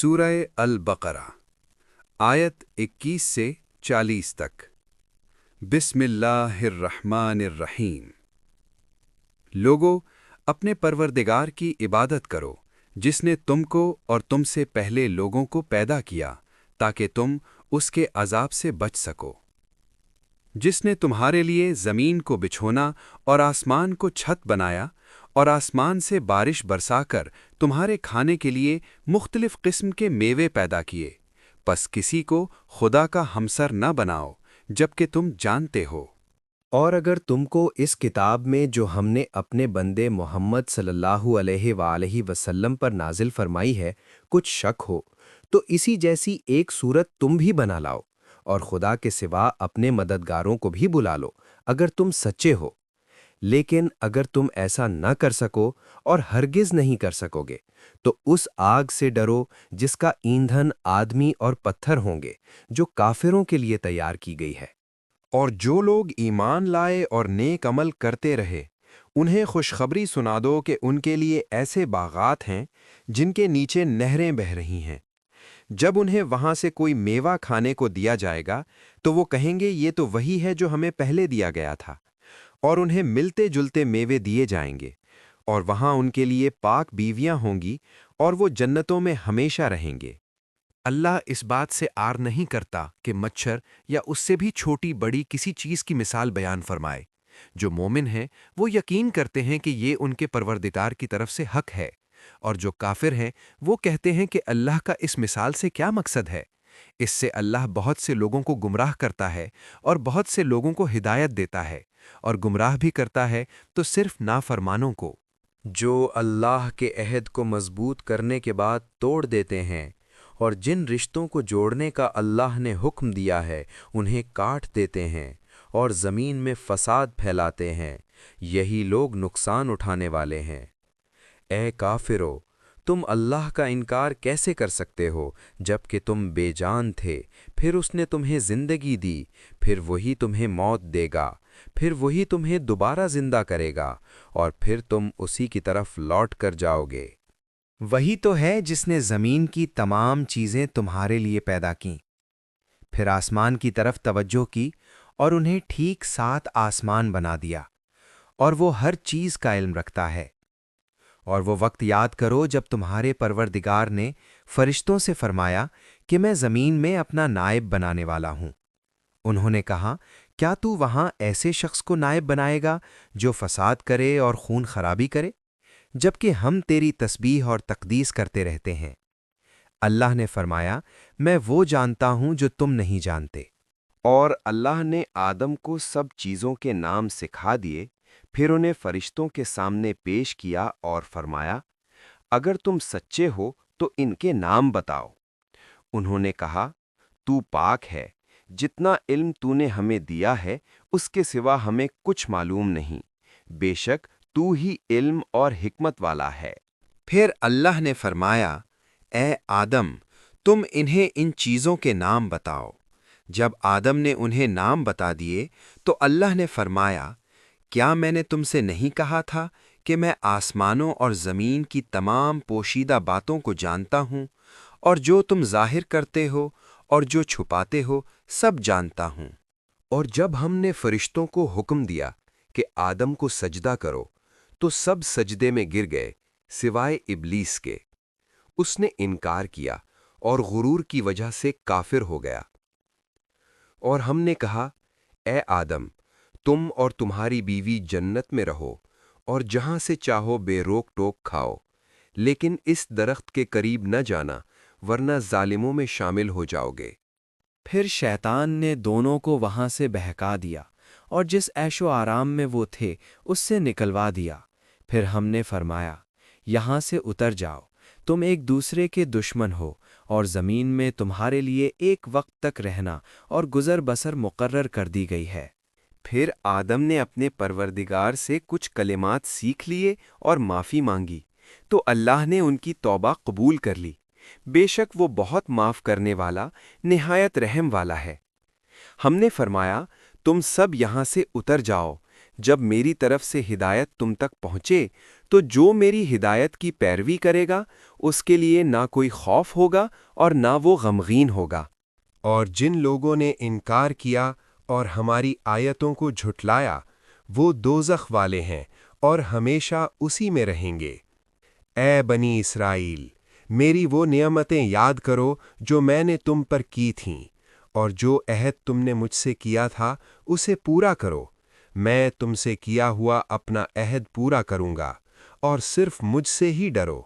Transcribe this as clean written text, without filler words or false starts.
سورہ البقرہ آیت 21 سے 40 تک۔ بسم اللہ الرحمن الرحیم۔ لوگو، اپنے پروردگار کی عبادت کرو جس نے تم کو اور تم سے پہلے لوگوں کو پیدا کیا تاکہ تم اس کے عذاب سے بچ سکو، جس نے تمہارے لیے زمین کو بچھونا اور آسمان کو چھت بنایا اور آسمان سے بارش برسا کر تمہارے کھانے کے لیے مختلف قسم کے میوے پیدا کیے، پس کسی کو خدا کا ہمسر نہ بناؤ جبکہ تم جانتے ہو۔ اور اگر تم کو اس کتاب میں جو ہم نے اپنے بندے محمد صلی اللہ علیہ وآلہ وسلم پر نازل فرمائی ہے کچھ شک ہو تو اسی جیسی ایک صورت تم بھی بنا لاؤ اور خدا کے سوا اپنے مددگاروں کو بھی بلا لو اگر تم سچے ہو۔ لیکن اگر تم ایسا نہ کر سکو اور ہرگز نہیں کر سکو گے تو اس آگ سے ڈرو جس کا ایندھن آدمی اور پتھر ہوں گے، جو کافروں کے لیے تیار کی گئی ہے۔ اور جو لوگ ایمان لائے اور نیک عمل کرتے رہے انہیں خوشخبری سنا دو کہ ان کے لیے ایسے باغات ہیں جن کے نیچے نہریں بہہ رہی ہیں۔ جب انہیں وہاں سے کوئی میوہ کھانے کو دیا جائے گا تو وہ کہیں گے یہ تو وہی ہے جو ہمیں پہلے دیا گیا تھا، اور انہیں ملتے جلتے میوے دیے جائیں گے، اور وہاں ان کے لیے پاک بیویاں ہوں گی اور وہ جنتوں میں ہمیشہ رہیں گے۔ اللہ اس بات سے آر نہیں کرتا کہ مچھر یا اس سے بھی چھوٹی بڑی کسی چیز کی مثال بیان فرمائے۔ جو مومن ہیں وہ یقین کرتے ہیں کہ یہ ان کے پروردگار کی طرف سے حق ہے، اور جو کافر ہیں وہ کہتے ہیں کہ اللہ کا اس مثال سے کیا مقصد ہے۔ اس سے اللہ بہت سے لوگوں کو گمراہ کرتا ہے اور بہت سے لوگوں کو ہدایت دیتا ہے، اور گمراہ بھی کرتا ہے تو صرف نافرمانوں کو۔ جو اللہ کے عہد کو مضبوط کرنے کے بعد توڑ دیتے ہیں اور جن رشتوں کو جوڑنے کا اللہ نے حکم دیا ہے انہیں کاٹ دیتے ہیں اور زمین میں فساد پھیلاتے ہیں، یہی لوگ نقصان اٹھانے والے ہیں۔ اے کافرو، تم اللہ کا انکار کیسے کر سکتے ہو جبکہ تم بے جان تھے، پھر اس نے تمہیں زندگی دی، پھر وہی تمہیں موت دے گا، پھر وہی تمہیں دوبارہ زندہ کرے گا، اور پھر تم اسی کی طرف لوٹ کر جاؤ گے۔ وہی تو ہے جس نے زمین کی تمام چیزیں تمہارے لیے پیدا کیں، پھر آسمان کی طرف توجہ کی اور انہیں ٹھیک 7 آسمان بنا دیا، اور وہ ہر چیز کا علم رکھتا ہے۔ اور وہ وقت یاد کرو جب تمہارے پروردگار نے فرشتوں سے فرمایا کہ میں زمین میں اپنا نائب بنانے والا ہوں۔ انہوں نے کہا، کیا تو وہاں ایسے شخص کو نائب بنائے گا جو فساد کرے اور خون خرابی کرے؟ جبکہ ہم تیری تسبیح اور تقدیس کرتے رہتے ہیں۔ اللہ نے فرمایا، میں وہ جانتا ہوں جو تم نہیں جانتے۔ اور اللہ نے آدم کو سب چیزوں کے نام سکھا دیے، پھر انہیں فرشتوں کے سامنے پیش کیا اور فرمایا، اگر تم سچے ہو تو ان کے نام بتاؤ۔ انہوں نے کہا، تو پاک ہے، جتنا علم تو نے ہمیں دیا ہے اس کے سوا ہمیں کچھ معلوم نہیں، بے شک تو ہی علم اور حکمت والا ہے۔ پھر اللہ نے فرمایا، اے آدم، تم انہیں ان چیزوں کے نام بتاؤ۔ جب آدم نے انہیں نام بتا دیے تو اللہ نے فرمایا، کیا میں نے تم سے نہیں کہا تھا کہ میں آسمانوں اور زمین کی تمام پوشیدہ باتوں کو جانتا ہوں، اور جو تم ظاہر کرتے ہو اور جو چھپاتے ہو سب جانتا ہوں۔ اور جب ہم نے فرشتوں کو حکم دیا کہ آدم کو سجدہ کرو تو سب سجدے میں گر گئے سوائے ابلیس کے۔ اس نے انکار کیا اور غرور کی وجہ سے کافر ہو گیا۔ اور ہم نے کہا، اے آدم، تم اور تمہاری بیوی جنت میں رہو اور جہاں سے چاہو بے روک ٹوک کھاؤ، لیکن اس درخت کے قریب نہ جانا ورنہ ظالموں میں شامل ہو جاؤ گے۔ پھر شیطان نے دونوں کو وہاں سے بہکا دیا اور جس عیش و آرام میں وہ تھے اس سے نکلوا دیا۔ پھر ہم نے فرمایا، یہاں سے اتر جاؤ، تم ایک دوسرے کے دشمن ہو، اور زمین میں تمہارے لیے ایک وقت تک رہنا اور گزر بسر مقرر کر دی گئی ہے۔ پھر آدم نے اپنے پروردگار سے کچھ کلمات سیکھ لیے اور معافی مانگی، تو اللہ نے ان کی توبہ قبول کر لی۔ بے شک وہ بہت معاف کرنے والا، نہایت رحم والا ہے۔ ہم نے فرمایا، تم سب یہاں سے اتر جاؤ، جب میری طرف سے ہدایت تم تک پہنچے تو جو میری ہدایت کی پیروی کرے گا اس کے لیے نہ کوئی خوف ہوگا اور نہ وہ غمگین ہوگا۔ اور جن لوگوں نے انکار کیا اور ہماری آیتوں کو جھٹلایا وہ دوزخ والے ہیں اور ہمیشہ اسی میں رہیں گے۔ اے بنی اسرائیل، میری وہ نعمتیں یاد کرو جو میں نے تم پر کی تھیں، اور جو عہد تم نے مجھ سے کیا تھا اسے پورا کرو۔ میں تم سے کیا ہوا اپنا عہد پورا کروں گا، اور صرف مجھ سے ہی ڈرو۔